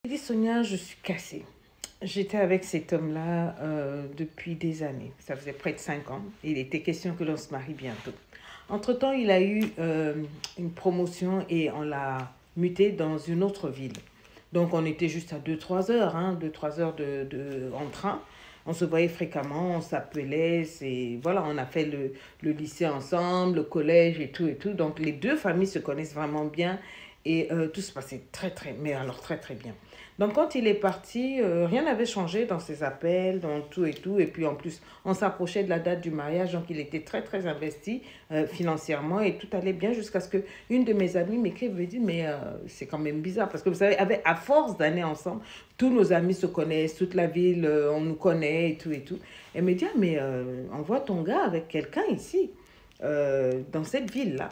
J'ai dit, Sonia, je suis cassée. J'étais avec cet homme-là depuis des années. Ça faisait près de 5 ans. Il était question que l'on se marie bientôt. Entre-temps, il a eu une promotion et on l'a muté dans une autre ville. Donc, on était juste à 2-3 heures, 2-3 heures en train. On se voyait fréquemment, on s'appelait, voilà, on a fait le lycée ensemble, le collège et tout et tout. Donc, les deux familles se connaissent vraiment bien et tout se passait mais alors très, très bien. Donc, quand il est parti, rien n'avait changé dans ses appels, dans tout et tout. Et puis, en plus, on s'approchait de la date du mariage. Donc, il était très, très investi financièrement. Et tout allait bien jusqu'à ce qu'une de mes amies m'écrive et dit, mais c'est quand même bizarre. Parce que vous savez, à force d'années ensemble, tous nos amis se connaissent, toute la ville, on nous connaît et tout et tout. Elle me dit, ah, mais on voit ton gars avec quelqu'un ici, dans cette ville-là.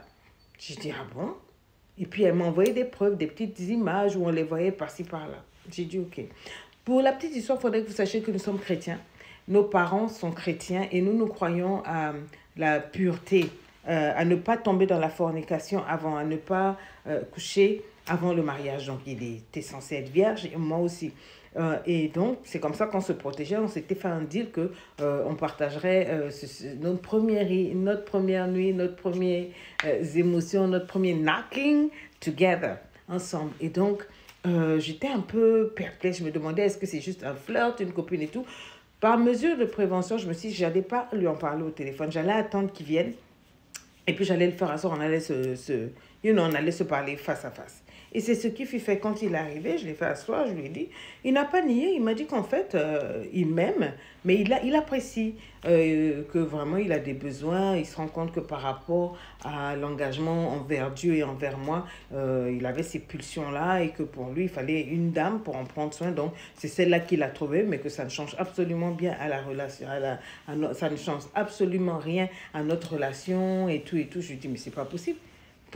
Je dis, ah bon? Et puis, elle m'a envoyé des preuves, des petites images où on les voyait par-ci, par-là. J'ai dit, OK. Pour la petite histoire, il faudrait que vous sachiez que nous sommes chrétiens. Nos parents sont chrétiens et nous croyons à la pureté, à ne pas tomber dans la fornication avant, à ne pas coucher avant le mariage. Donc, il était censé être vierge et moi aussi. Et donc, c'est comme ça qu'on se protégeait. On s'était fait un deal que on partagerait notre première nuit, notre première émotions, notre premier knocking together, ensemble. Et donc, j'étais un peu perplexe. Je me demandais, est-ce que c'est juste un flirt, une copine et tout. Par mesure de prévention, je me suis dit, je n'allais pas lui en parler au téléphone. J'allais attendre qu'il vienne. Et puis, j'allais le faire asseoir. On allait on allait se parler face à face. Et c'est ce qui fut fait quand il est arrivé. Je l'ai fait asseoir, je lui ai dit. Il n'a pas nié. Il m'a dit qu'en fait, il m'aime, mais il apprécie que vraiment il a des besoins. Il se rend compte que par rapport à l'engagement envers Dieu et envers moi, il avait ces pulsions-là et que pour lui, il fallait une dame pour en prendre soin. Donc, c'est celle-là qu'il a trouvée, mais que ça ne change absolument bien à la relation. Ça ne change absolument rien à notre relation et tout et tout. Je lui dis, mais c'est pas possible.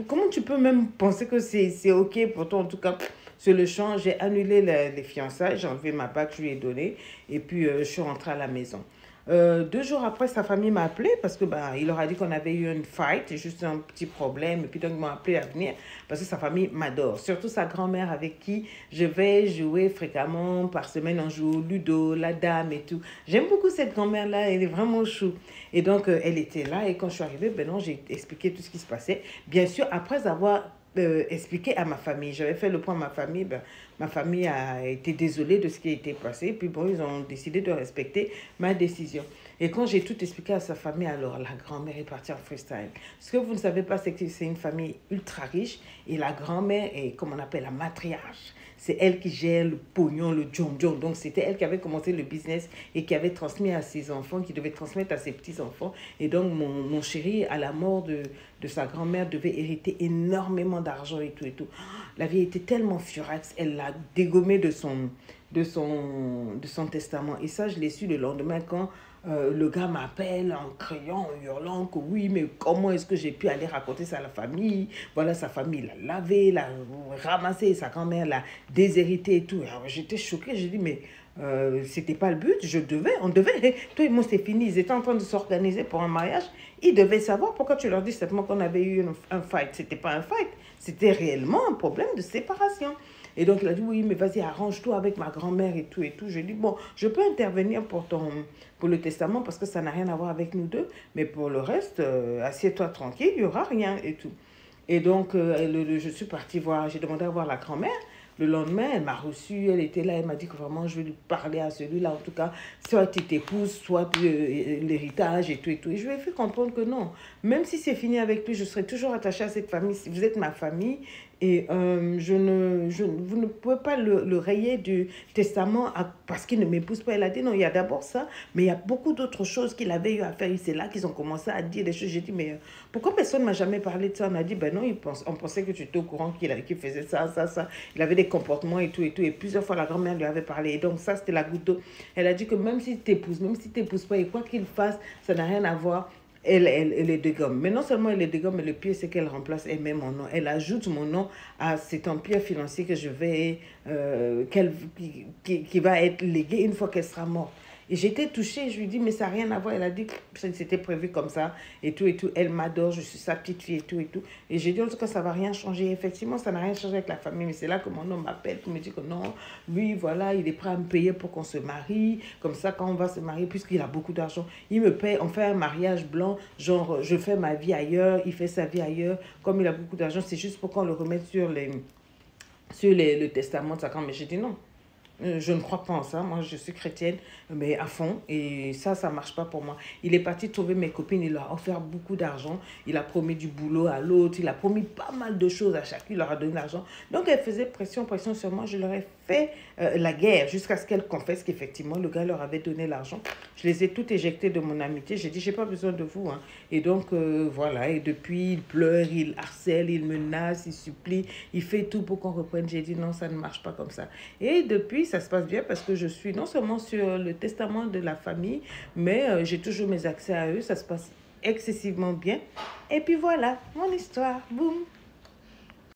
Comment tu peux même penser que c'est OK pour toi? En tout cas, sur le champ, j'ai annulé les fiançailles, j'ai enlevé ma bague, je lui ai donné, et puis je suis rentrée à la maison. 2 jours après, sa famille m'a appelé parce que il leur a dit qu'on avait eu une fight, juste un petit problème, et puis donc ils m'ont appelé à venir parce que sa famille m'adore. Surtout sa grand-mère avec qui je vais jouer fréquemment par semaine, on joue au ludo, la dame et tout. J'aime beaucoup cette grand-mère-là, elle est vraiment chou. Et donc, elle était là, et quand je suis arrivée, non, j'ai expliqué tout ce qui se passait. Bien sûr, après avoir expliqué à ma famille, j'avais fait le point à ma famille a été désolée de ce qui a été passé, puis bon, ils ont décidé de respecter ma décision. Et quand j'ai tout expliqué à sa famille, alors la grand-mère est partie en freestyle. Ce que vous ne savez pas, c'est que c'est une famille ultra riche, et la grand-mère est, comme on appelle, la matriarche. C'est elle qui gère le pognon, le djong-djong. Donc, c'était elle qui avait commencé le business et qui avait transmis à ses enfants, qui devait transmettre à ses petits-enfants. Et donc, mon chéri, à la mort de sa grand-mère, devait hériter énormément d'argent et tout et tout. La vie était tellement furax, elle l'a dégommé de son testament. Et ça, je l'ai su le lendemain quand le gars m'appelle en criant, en hurlant que oui, mais comment est-ce que j'ai pu aller raconter ça à la famille? Voilà, sa famille l'a lavé, l'a ramassé, sa grand-mère l'a déshérité et tout. Alors, j'étais choquée, j'ai dit, mais c'était pas le but, on devait, toi et moi c'est fini, ils étaient en train de s'organiser pour un mariage, ils devaient savoir. Pourquoi tu leur dis simplement qu'on avait eu un fight? C'était pas un fight, c'était réellement un problème de séparation. Et donc, il a dit, oui, mais vas-y, arrange-toi avec ma grand-mère et tout et tout. J'ai dit, bon, je peux intervenir pour le testament parce que ça n'a rien à voir avec nous deux, mais pour le reste, assieds-toi tranquille, il n'y aura rien et tout. Et donc, je suis partie voir, j'ai demandé à voir la grand-mère. Le lendemain, elle m'a reçue, elle était là, elle m'a dit que vraiment, je vais lui parler à celui-là. En tout cas, soit tu t'épouses, soit l'héritage et tout et tout. Et je lui ai fait comprendre que non. Même si c'est fini avec lui, je serai toujours attachée à cette famille. Si vous êtes ma famille, et vous ne pouvez pas le rayer du testament parce qu'il ne m'épouse pas. Elle a dit non, il y a d'abord ça, mais il y a beaucoup d'autres choses qu'il avait eu à faire. Et c'est là qu'ils ont commencé à dire des choses. J'ai dit, mais pourquoi personne ne m'a jamais parlé de ça? On a dit, ben non, on pensait que tu étais au courant qu'il faisait ça, ça, ça. Il avait des comportements et tout et tout. Et plusieurs fois, la grand-mère lui avait parlé. Et donc, ça, c'était la goutte d'eau. Elle a dit que même si tu t'épouses, même si tu t'épouses pas, et quoi qu'il fasse, ça n'a rien à voir. Elle est dégomme. Mais non seulement elle est dégomme, mais le pire, c'est qu'elle remplace elle-même mon nom. Elle ajoute mon nom à cet empire financier que je vais, qui va être légué une fois qu'elle sera morte. Et j'étais touchée, je lui dis, mais ça n'a rien à voir. Elle a dit que c'était prévu comme ça, et tout, et tout. Elle m'adore, je suis sa petite fille, et tout, et tout. Et j'ai dit, en tout cas, ça ne va rien changer. Effectivement, ça n'a rien changé avec la famille, mais c'est là que mon homme m'appelle pour me dire que non, lui, voilà, il est prêt à me payer pour qu'on se marie. Comme ça, quand on va se marier, puisqu'il a beaucoup d'argent, il me paye, on fait un mariage blanc, genre, je fais ma vie ailleurs, il fait sa vie ailleurs. Comme il a beaucoup d'argent, c'est juste pour qu'on le remette le testament de sa grand-mère. Mais j'ai dit non. Je ne crois pas en ça. Moi, je suis chrétienne, mais à fond. Et ça ne marche pas pour moi. Il est parti trouver mes copines. Il leur a offert beaucoup d'argent. Il a promis du boulot à l'autre. Il a promis pas mal de choses à chacune. Il leur a donné de l'argent. Donc, elle faisait pression, pression sur moi. Je leur ai fait la guerre jusqu'à ce qu'elles confessent qu'effectivement, le gars leur avait donné l'argent. Je les ai toutes éjectées de mon amitié. J'ai dit, j'ai pas besoin de vous. Hein. Et donc, voilà. Et depuis, il pleure, il harcèle, il menace, il supplie. Il fait tout pour qu'on reprenne. J'ai dit, non, ça ne marche pas comme ça. Et depuis, ça se passe bien parce que je suis non seulement sur le testament de la famille, mais j'ai toujours mes accès à eux. Ça se passe excessivement bien. Et puis voilà, mon histoire. Boum.